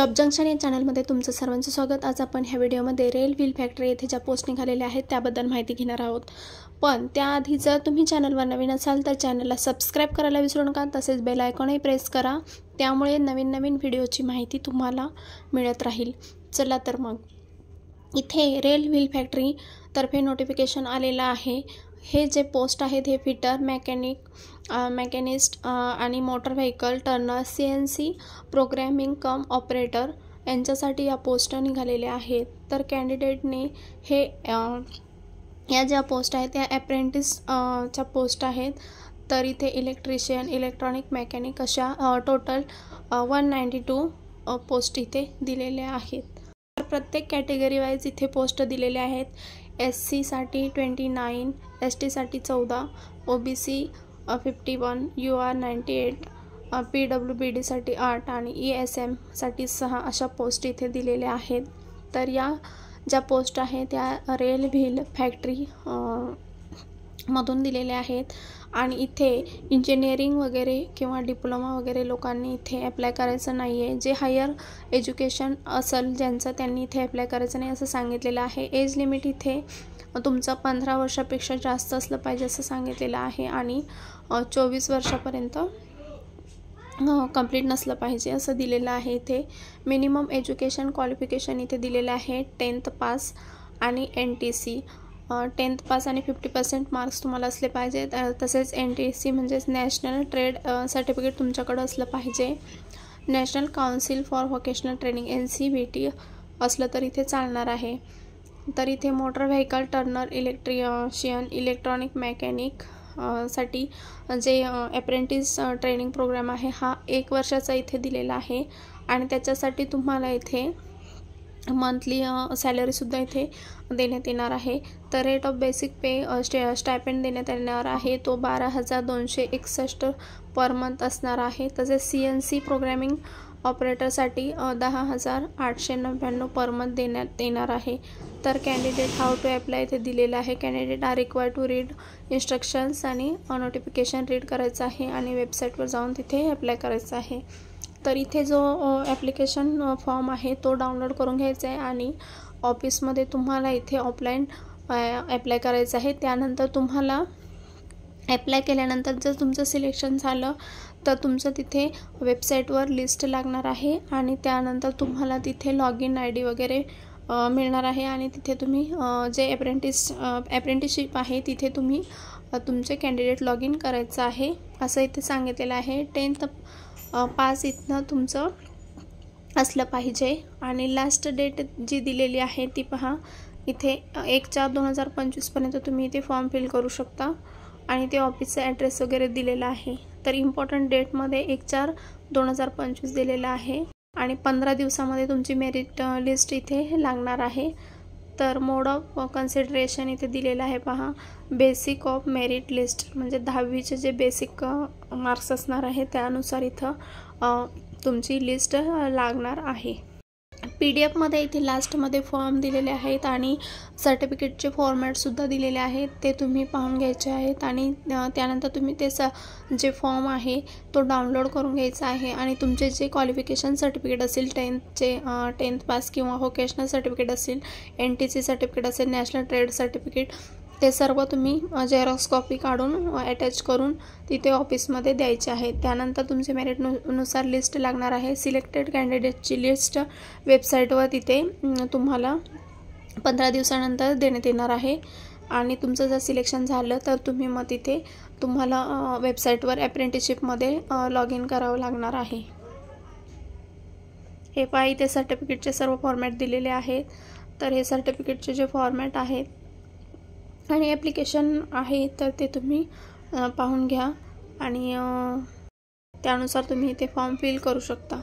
Job junction या चॅनलमध्ये तुमचं सर्वांचं स्वागत। आज आपण ह्या व्हिडिओमध्ये रेल व्हील फॅक्टरी येथे ज्या पोस्ट निघालेल्या आहेत त्याबद्दल माहिती घेणार आहोत। पण त्याआधी जर तुम्ही चॅनलवर नवीन असाल तर चॅनलला सबस्क्राइब करायला विसरू नका, तसेच बेल आयकॉनही प्रेस करा, त्यामुळे नवीन व्हिडिओची माहिती तुम्हाला मिळत राहील। चला तर मग इथे रेल व्हील फॅक्टरी तर्फे नोटिफिकेशन आलेला आहे। हे जे पोस्ट आहेत हे फिटर, मेकॅनिस्ट आणि motor vehicle Turner, CNC programming कम ऑपरेटर यांच्यासाठी या पोस्ट निघालेल्या आहेत। तर कॅन्डिडेटने हे या ज्या पोस्ट आहेत त्या अप्रेंटिसच्या पोस्ट आहेत। तर इथे इलेक्ट्रिशियन, इलेक्ट्रॉनिक मेकॅनिक अशा टोटल 192 पोस्ट इथे दिलेल्या आहेत। तर प्रत्येक कॅटेगरी वाईज इथे पोस्ट दिलेले आहेत। SC साठी 29, ST साठी 14, OBC 51, UR 98, PWBD साठी 8 आणि ESM साठी 6 अशा पोस्ट इथे दिलेल्या आहेत। तर या ज्या पोस्ट आहेत त्या रेल व्हील फॅक्टरी मधून दिलेल्या आहेत आणि इथे इंजिनिअरिंग वगैरे किंवा डिप्लोमा वगैरे लोकांनी इथे अप्लाय करायचं नाही आहे। जे हायर एज्युकेशन असेल ज्यांचं त्यांनी इथे अप्लाय करायचं नाही असं सांगितलेलं आहे। एज लिमिट इथे तुमचं 15 वर्षापेक्षा जास्त असलं पाहिजे असं सांगितलेलं आहे आणि 24 वर्षापर्यंत कंप्लीट नसलं पाहिजे असं दिलेलं आहे। इथे मिनिमम एज्युकेशन क्वालिफिकेशन इथे दिलेलं आहे 10th पास आणि NTC 10th पास आणि 50% मार्क्स तुम्हाला असले पाहिजे। तसेच NTC म्हणजेच नॅशनल ट्रेड सर्टिफिकेट तुमच्याकडे असलं पाहिजे। National council for vocational training NCVT असलं तर इथे चालणार आहे। तर इथे motor vehicle Turner, electrician, electronic mechanic साठी जे अप्रेंटिस ट्रेनिंग प्रोग्राम आहे हा 1 वर्षाचा इथे दिलेला आहे आणि त्याच्यासाठी तुम्हाला इथे मंथली सॅलरी सुद्धा इथे देण्यात येणार आहे। तर rate of basic pay stipend देण्यात येणार आहे, तो 12,261 पर मंथ असणार आहे। तसेच CNC प्रोग्रॅमिंग ऑपरेटरसाठी 10,899 पर मंथ देण्यात येणार आहे। तर कॅन्डिडेट हाऊ टू अप्लाय इथे दिलेलं आहे। Candidate are required to read instructions आणि नोटिफिकेशन रीड करायचं आहे आणि वेबसाईटवर जाऊन तिथे अप्लाय करायचं आहे। तर इथे जो ॲप्लिकेशन फॉर्म आहे तो डाउनलोड करून घ्यायचा आहे आणि ऑफिसमध्ये तुम्हाला इथे ऑफलाईन अप्लाय करायचं आहे। त्यानंतर तुम्हाला अप्लाय केल्यानंतर जर तुमचं सिलेक्शन झालं तर तुमचं तिथे वेबसाईटवर लिस्ट लागणार आहे आणि त्यानंतर तुम्हाला तिथे लॉग इन ID वगैरे मिळणार आहे आणि तिथे तुम्ही जे अप्रेंटिसशिप आहे तिथे तुम्ही तुमचे कॅन्डिडेट लॉग इन करायचं आहे असं इथे सांगितलेलं आहे। 10th पास इथनं तुमचं असलं पाहिजे आणि लास्ट डेट जी दिलेली आहे ती पहा, इथे 1/4/2025 पर्यंत तुम्ही इथे फॉर्म फिल करू शकता आणि ते ऑफिसचा ॲड्रेस वगैरे दिलेला आहे। तर इम्पॉर्टंट डेटमध्ये 1/4/2025 दिलेला आहे आणि 15 दिवसामध्ये तुमची मेरिट लिस्ट इथे लागणार आहे। तर मोड ऑफ कन्सिडरेशन इथे दिलेलं आहे पहा, बेसिक ऑफ मेरिट लिस्ट म्हणजे 10वीचे जे बेसिक मार्क्स असणार आहे त्यानुसार इथं तुमची लिस्ट लागणार आहे। PDF मध्ये इथे लास्टमध्ये फॉर्म दिलेले आहेत आणि सर्टिफिकेटचे फॉर्मॅटसुद्धा दिलेले आहेत, ते तुम्ही पाहून घ्यायचे आहेत आणि त्यानंतर तुम्ही ते जे फॉर्म आहे तो डाउनलोड करून घ्यायचा आहे आणि तुमचे जे क्वालिफिकेशन सर्टिफिकेट असेल 10th पास किंवा व्होकेशनल सर्टिफिकेट असेल, NTC सर्टिफिकेट असेल, नॅशनल ट्रेड सर्टिफिकेट, ते सर्व तुम्ही झेरॉक्स कॉपी काढून अटॅच करून तिथे ऑफिसमध्ये द्यायचे आहेत। त्यानंतर तुमचे मेरिटनुसार लिस्ट लागणार आहे। सिलेक्टेड कॅन्डिडेटची लिस्ट वेबसाईटवर तिथे तुम्हाला 15 दिवसानंतर देण्यात येणार आहे आणि तुमचं जर सिलेक्शन झालं तर तुम्ही मग तिथे तुम्हाला वेबसाईटवर अप्रेंटिसशिपमध्ये लॉग इन करावं लागणार आहे। हे पहा, इथे सर्टिफिकेटचे सर्व फॉर्मॅट दिलेले आहेत। तर हे सर्टिफिकेटचे जे फॉर्मॅट आहेत आणि ॲप्लिकेशन आहे तर ते तुम्ही पाहून घ्या आणि त्यानुसार तुम्ही इथे फॉर्म फिल करू शकता।